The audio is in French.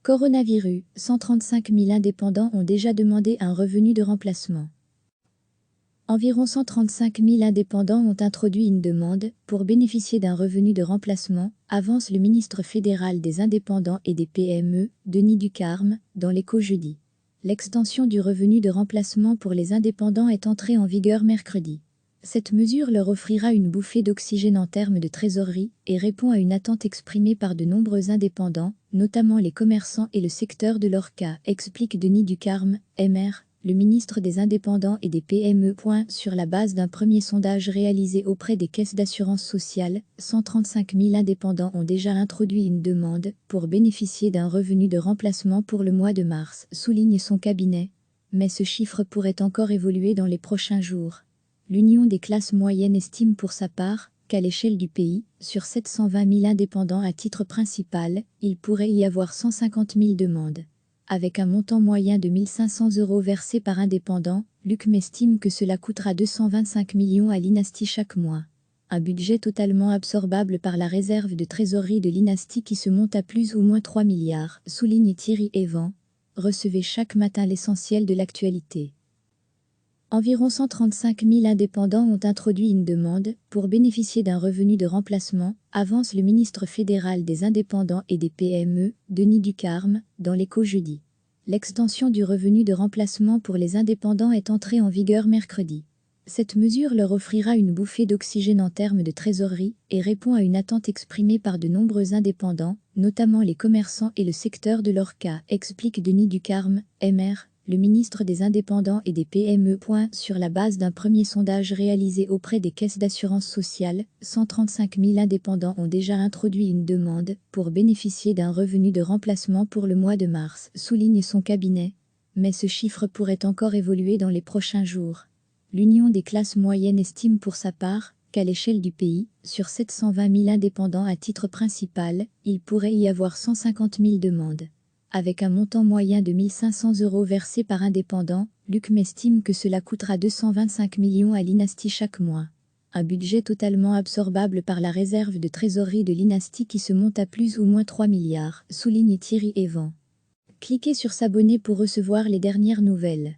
Coronavirus, 135 000 indépendants ont déjà demandé un revenu de remplacement. Environ 135 000 indépendants ont introduit une demande pour bénéficier d'un revenu de remplacement, avance le ministre fédéral des indépendants et des PME, Denis Ducarme, dans l'Écho jeudi. L'extension du revenu de remplacement pour les indépendants est entrée en vigueur mercredi. Cette mesure leur offrira une bouffée d'oxygène en termes de trésorerie et répond à une attente exprimée par de nombreux indépendants, notamment les commerçants et le secteur de l'ORCA, explique Denis Ducarme, MR, le ministre des Indépendants et des PME. Sur la base d'un premier sondage réalisé auprès des caisses d'assurance sociale, 135 000 indépendants ont déjà introduit une demande pour bénéficier d'un revenu de remplacement pour le mois de mars, souligne son cabinet. Mais ce chiffre pourrait encore évoluer dans les prochains jours. L'Union des classes moyennes estime pour sa part qu'à l'échelle du pays, sur 720 000 indépendants à titre principal, il pourrait y avoir 150 000 demandes. Avec un montant moyen de 1 500 € versé par indépendant, l'UCM estime que cela coûtera 225 millions à l'INASTI chaque mois. Un budget totalement absorbable par la réserve de trésorerie de l'INASTI qui se monte à plus ou moins 3 milliards, souligne Thierry Evan. Recevez chaque matin l'essentiel de l'actualité. Environ 135 000 indépendants ont introduit une demande pour bénéficier d'un revenu de remplacement, avance le ministre fédéral des indépendants et des PME, Denis Ducarme, dans l'Écho jeudi. L'extension du revenu de remplacement pour les indépendants est entrée en vigueur mercredi. Cette mesure leur offrira une bouffée d'oxygène en termes de trésorerie et répond à une attente exprimée par de nombreux indépendants, notamment les commerçants et le secteur de l'ORCA, explique Denis Ducarme, MR, le ministre des Indépendants et des PME. Sur la base d'un premier sondage réalisé auprès des caisses d'assurance sociale, 135 000 indépendants ont déjà introduit une demande pour bénéficier d'un revenu de remplacement pour le mois de mars, souligne son cabinet. Mais ce chiffre pourrait encore évoluer dans les prochains jours. L'Union des classes moyennes estime pour sa part qu'à l'échelle du pays, sur 720 000 indépendants à titre principal, il pourrait y avoir 150 000 demandes. Avec un montant moyen de 1 500 € versé par indépendant, l'UCM estime que cela coûtera 225 millions à l'INASTI chaque mois. Un budget totalement absorbable par la réserve de trésorerie de l'INASTI qui se monte à plus ou moins 3 milliards, souligne Thierry Evan. Cliquez sur s'abonner pour recevoir les dernières nouvelles.